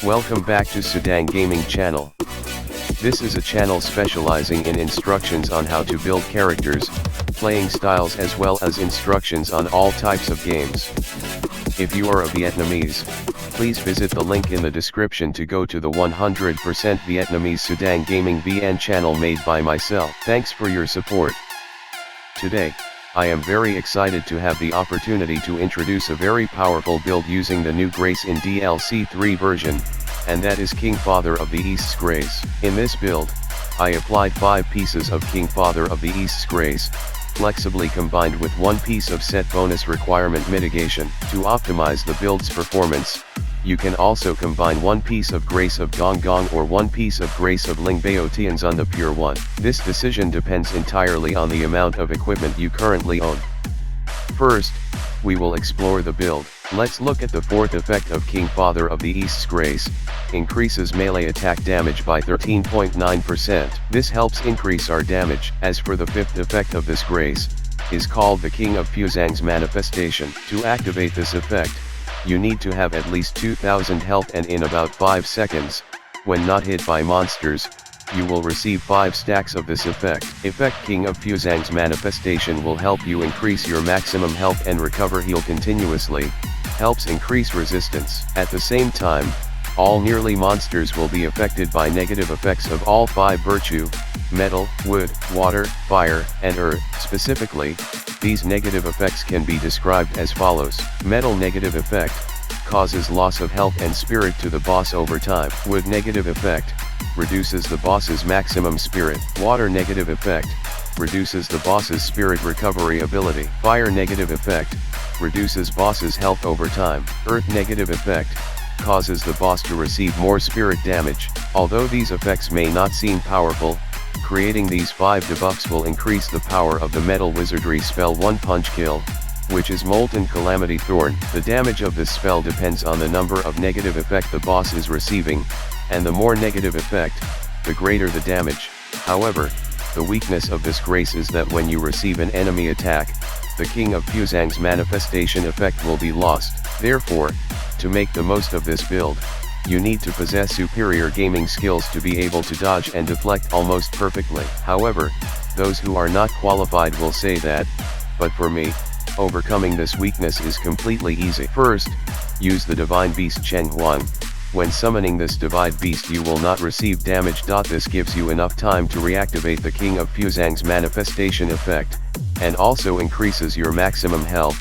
Welcome back to Sudang Gaming Channel. This is a channel specializing in instructions on how to build characters, playing styles as well as instructions on all types of games. If you are a Vietnamese, please visit the link in the description to go to the 100% Vietnamese Sudang Gaming VN channel made by myself. Thanks for your support. Today, I am very excited to have the opportunity to introduce a very powerful build using the new Grace in DLC3 version, and that is King Father of the East's Grace. In this build, I applied 5 pieces of King Father of the East's Grace, flexibly combined with 1 piece of set bonus requirement mitigation. To optimize the build's performance, you can also combine 1 piece of Grace of Gong Gong or 1 piece of Grace of Ling Bao Tians on the pure one. This decision depends entirely on the amount of equipment you currently own. First, we will explore the build. Let's look at the 4th effect of King Father of the East's Grace, increases melee attack damage by 13.9%. This helps increase our damage. As for the 5th effect of this grace, is called the King of Fuzang's Manifestation. To activate this effect, you need to have at least 2000 health, and in about 5 seconds, when not hit by monsters, you will receive 5 stacks of this effect. Effect King of Fuzang's Manifestation will help you increase your maximum health and recover heal continuously, helps increase resistance. At the same time, all nearly monsters will be affected by negative effects of all 5 virtue, metal, wood, water, fire, and earth. Specifically, these negative effects can be described as follows. Metal negative effect, causes loss of health and spirit to the boss over time. Wood negative effect, reduces the boss's maximum spirit. Water negative effect, reduces the boss's spirit recovery ability. Fire negative effect, reduces boss's health over time. Earth negative effect, causes the boss to receive more spirit damage. Although these effects may not seem powerful, creating these 5 debuffs will increase the power of the Metal Wizardry Spell One Punch Kill, which is Molten Calamity Thorn. The damage of this spell depends on the number of negative effect the boss is receiving, and the more negative effect, the greater the damage. However, the weakness of this grace is that when you receive an enemy attack, the King of Fuzang's Manifestation effect will be lost. Therefore, to make the most of this build, you need to possess superior gaming skills to be able to dodge and deflect almost perfectly. However, those who are not qualified will say that, but for me, overcoming this weakness is completely easy. First, use the Divine Beast Cheng Huang. When summoning this Divine Beast you will not receive damage. This gives you enough time to reactivate the King of Fuzang's Manifestation effect, and also increases your maximum health,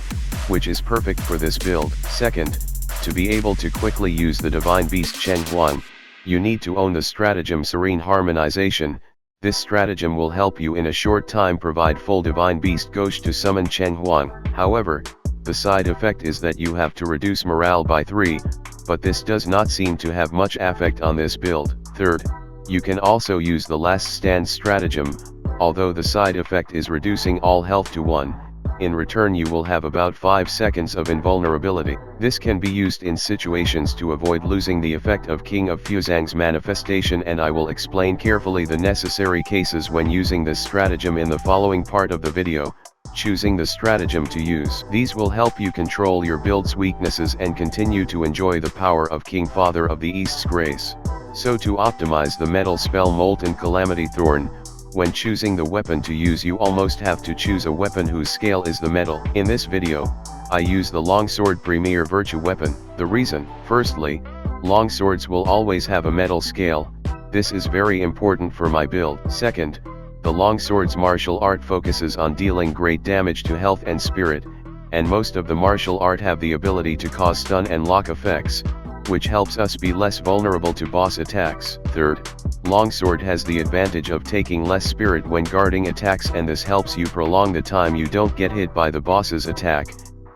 which is perfect for this build. Second, to be able to quickly use the Divine Beast Cheng Huang, you need to own the Stratagem Serene Harmonization. This stratagem will help you in a short time provide full Divine Beast Ghost to summon Cheng Huang. However, the side effect is that you have to reduce morale by 3, but this does not seem to have much effect on this build. Third, you can also use the Last Stand stratagem, although the side effect is reducing all health to 1. In return you will have about 5 seconds of invulnerability. This can be used in situations to avoid losing the effect of King of Fuzang's Manifestation, and I will explain carefully the necessary cases when using this stratagem in the following part of the video. Choosing the stratagem to use. These will help you control your build's weaknesses and continue to enjoy the power of King Father of the East's Grace. So to optimize the metal spell Molten Calamity Thorn, when choosing the weapon to use you almost have to choose a weapon whose scale is the metal. In this video, I use the Longsword Premier Virtue weapon. The reason: firstly, longswords will always have a metal scale. This is very important for my build. Second, the longsword's martial art focuses on dealing great damage to health and spirit, and most of the martial art have the ability to cause stun and lock effects, which helps us be less vulnerable to boss attacks. Third, longsword has the advantage of taking less spirit when guarding attacks, and this helps you prolong the time you don't get hit by the boss's attack,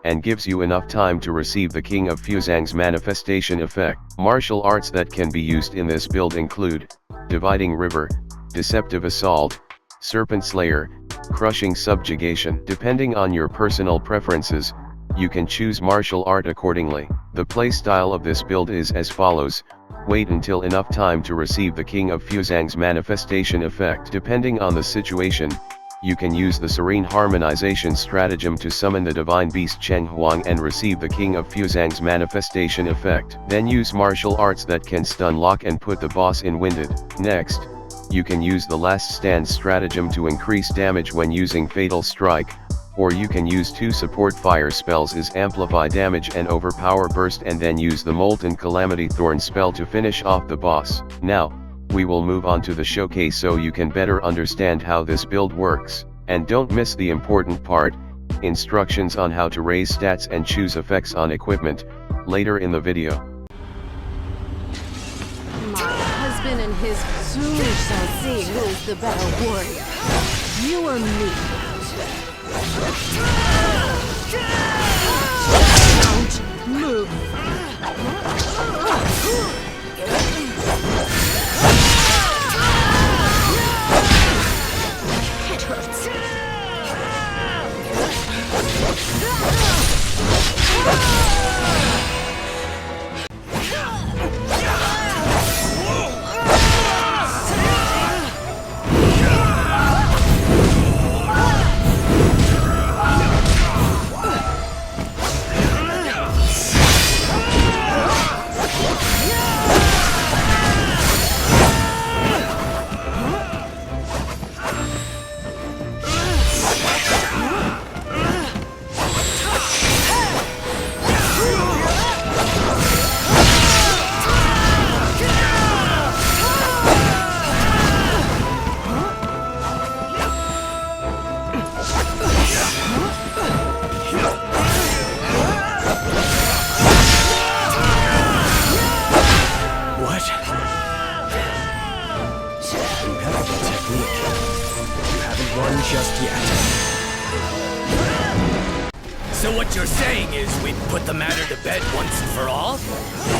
and gives you enough time to receive the King of Fuzang's Manifestation effect. Martial arts that can be used in this build include Dividing River, Deceptive Assault, Serpent Slayer, Crushing Subjugation. Depending on your personal preferences, you can choose martial art accordingly. The playstyle of this build is as follows: wait until enough time to receive the King of Fuzang's Manifestation effect. Depending on the situation, you can use the Serene Harmonization Stratagem to summon the Divine Beast Cheng Huang and receive the King of Fuzang's manifestation effect. Then use martial arts that can stun lock and put the boss in winded. Next, you can use the Last Stand Stratagem to increase damage when using Fatal Strike, or you can use 2 support fire spells as Amplify Damage and Overpower Burst, and then use the Molten Calamity Thorn spell to finish off the boss. Now, we will move on to the showcase so you can better understand how this build works. And don't miss the important part, instructions on how to raise stats and choose effects on equipment, later in the video. My husband and his soon shall see who's the better warrior. You or me? Don't move. It hurts. Just yet. So what you're saying is we put the matter to bed once and for all?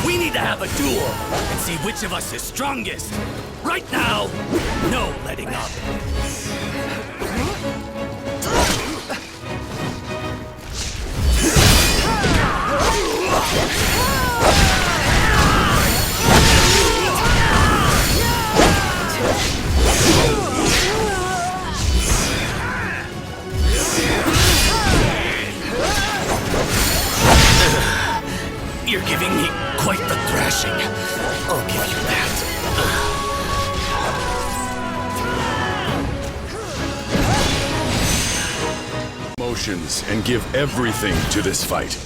We need to have a duel and see which of us is strongest. Right now, no letting up. You're giving me quite the thrashing. I'll give you that. Motions and give everything to this fight.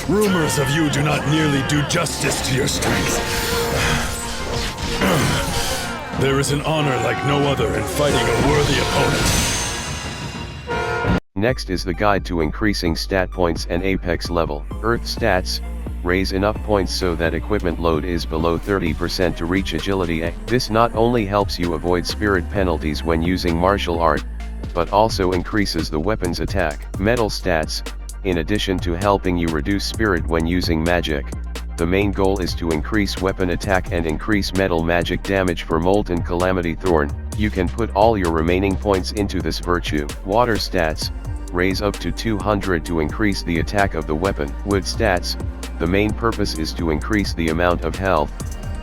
Rumors of you do not nearly do justice to your strength. There is an honor like no other in fighting a worthy opponent. Next is the guide to increasing stat points and apex level. Earth stats, raise enough points so that equipment load is below 30% to reach agility A. This not only helps you avoid spirit penalties when using martial art, but also increases the weapon's attack. Metal stats, in addition to helping you reduce spirit when using magic, the main goal is to increase weapon attack and increase metal magic damage for Molten Calamity Thorn. You can put all your remaining points into this virtue. Water stats, raise up to 200 to increase the attack of the weapon. Wood stats, the main purpose is to increase the amount of health,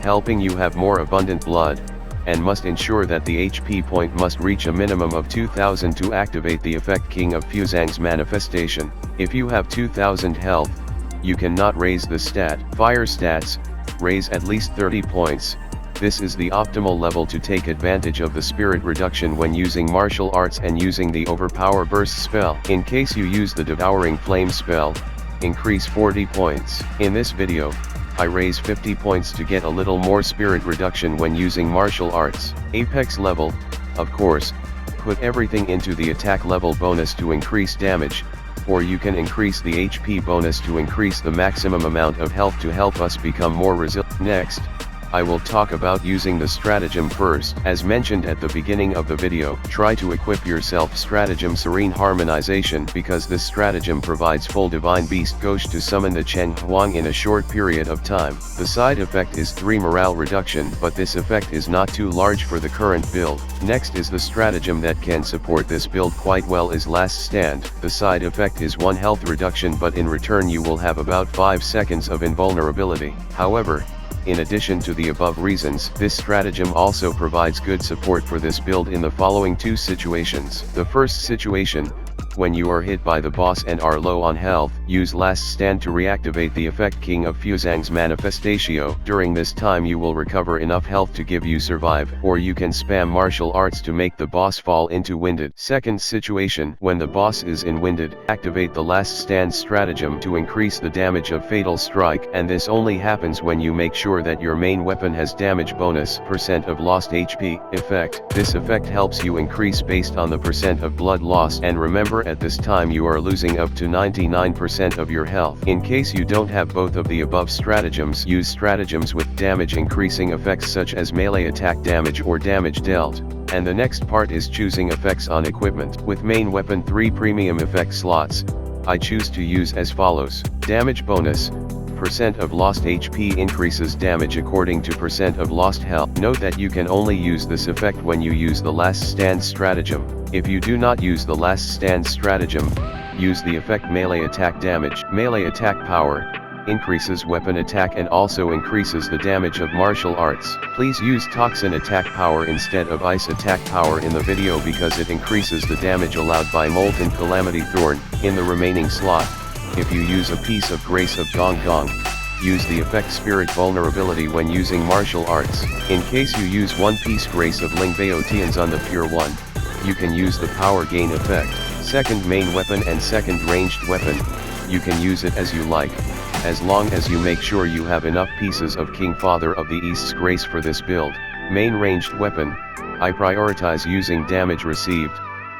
helping you have more abundant blood, and must ensure that the HP point must reach a minimum of 2000 to activate the effect King of Fuzang's manifestation. If you have 2000 health, you cannot raise the stat. Fire stats, raise at least 30 points. This is the optimal level to take advantage of the spirit reduction when using martial arts and using the Overpower Burst spell. In case you use the Devouring Flame spell, increase 40 points. In this video, I raise 50 points to get a little more spirit reduction when using martial arts. Apex level, of course, put everything into the attack level bonus to increase damage, or you can increase the HP bonus to increase the maximum amount of health to help us become more resilient. Next, I will talk about using the stratagem first. As mentioned at the beginning of the video, try to equip yourself Stratagem Serene Harmonization because this stratagem provides full Divine Beast Ghost to summon the Chen Huang in a short period of time. The side effect is 3 morale reduction, but this effect is not too large for the current build. Next is the stratagem that can support this build quite well is Last Stand. The side effect is 1 health reduction, but in return you will have about 5 seconds of invulnerability. However, in addition to the above reasons, this stratagem also provides good support for this build in the following 2 situations. The first situation, when you are hit by the boss and are low on health, use Last Stand to reactivate the effect King of Fuzang's Manifestatio. During this time you will recover enough health to give you survive, or you can spam martial arts to make the boss fall into Winded. Second situation, when the boss is in Winded, activate the Last Stand stratagem to increase the damage of Fatal Strike, and this only happens when you make sure that your main weapon has damage bonus % of lost HP effect. This effect helps you increase based on the % of blood lost, and remember at this time you are losing up to 99% of your health. In case you don't have both of the above stratagems, use stratagems with damage increasing effects such as melee attack damage or damage dealt. And the next part is choosing effects on equipment. With main weapon 3 premium effect slots, I choose to use as follows. Damage bonus. % of lost HP increases damage according to % of lost health. Note that you can only use this effect when you use the Last Stand stratagem. If you do not use the Last Stand stratagem, use the effect Melee Attack Damage. Melee Attack Power increases weapon attack and also increases the damage of martial arts. Please use Toxin Attack Power instead of Ice Attack Power in the video because it increases the damage allowed by Molten Calamity Thorn. In the remaining slot, if you use a piece of Grace of Gong Gong, use the effect Spirit Vulnerability when using martial arts. In case you use one piece Grace of Ling Baotians on the Pure One, you can use the Power Gain effect. Second main weapon and second ranged weapon, you can use it as you like, as long as you make sure you have enough pieces of King Father of the East's Grace for this build. Main ranged weapon, I prioritize using damage received,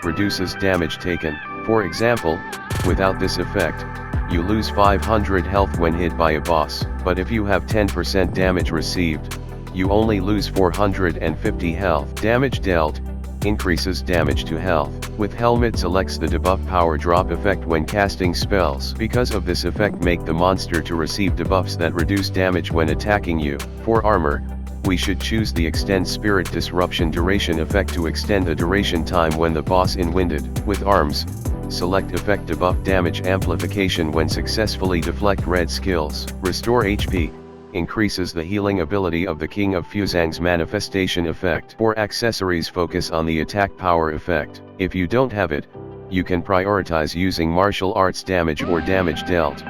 reduces damage taken. For example, without this effect, you lose 500 health when hit by a boss, but if you have 10% damage received, you only lose 450 health. Damage dealt increases damage to health. With helmet selects the debuff power drop effect when casting spells. Because of this effect make the monster to receive debuffs that reduce damage when attacking you. For armor, we should choose the extend spirit disruption duration effect to extend the duration time when the boss in Winded. With arms, select effect debuff damage amplification when successfully deflect red skills. Restore HP increases the healing ability of the King of Fuzang's Manifestation effect. For accessories focus on the attack power effect. If you don't have it, you can prioritize using martial arts damage or damage dealt.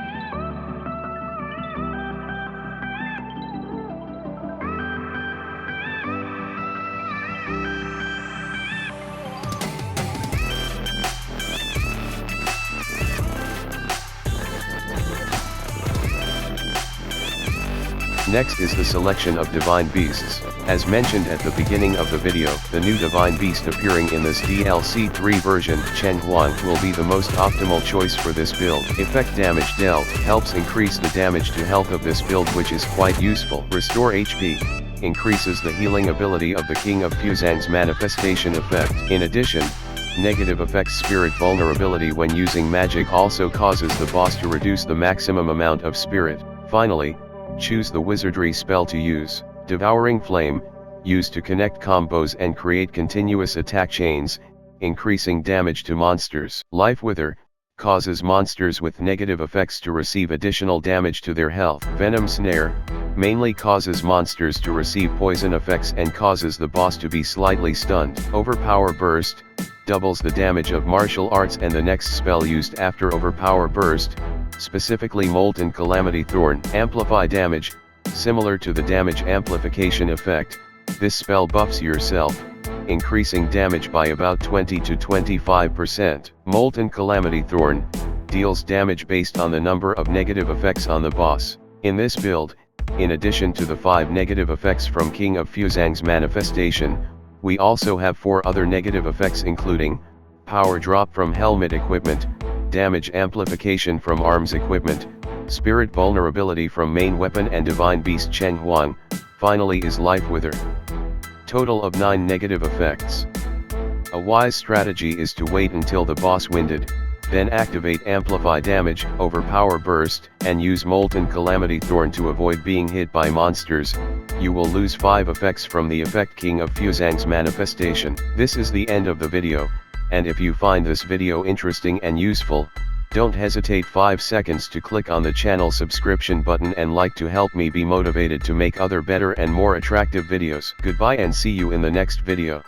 Next is the selection of Divine Beasts. As mentioned at the beginning of the video, the new Divine Beast appearing in this DLC3 version, Chen Huang, will be the most optimal choice for this build. Effect damage dealt helps increase the damage to health of this build, which is quite useful. Restore HP increases the healing ability of the King of Fuzang's Manifestation effect. In addition, negative effects Spirit Vulnerability when using magic also causes the boss to reduce the maximum amount of spirit. Finally, choose the Wizardry Spell to use. Devouring Flame, used to connect combos and create continuous attack chains, increasing damage to monsters. Life Wither, causes monsters with negative effects to receive additional damage to their health. Venom Snare, mainly causes monsters to receive poison effects and causes the boss to be slightly stunned. Overpower Burst, doubles the damage of martial arts and the next spell used after Overpower Burst, specifically Molten Calamity Thorn. Amplify Damage, similar to the damage amplification effect, this spell buffs yourself, increasing damage by about 20 to 25%. Molten Calamity Thorn, deals damage based on the number of negative effects on the boss. In this build, in addition to the 5 negative effects from King of Fuzang's Manifestation, we also have 4 other negative effects including, Power Drop from Helmet Equipment, Damage Amplification from Arms Equipment, Spirit Vulnerability from Main Weapon and Divine Beast Chen Huang, Finally is Life Wither. Total of 9 negative effects. A wise strategy is to wait until the boss winded, then activate Amplify Damage, Overpower Burst, and use Molten Calamity Thorn to avoid being hit by monsters. You will lose 5 effects from the Effect King of Fuzang's manifestation. This is the end of the video, and if you find this video interesting and useful, don't hesitate 5 seconds to click on the channel subscription button and like to help me be motivated to make other better and more attractive videos. Goodbye and see you in the next video.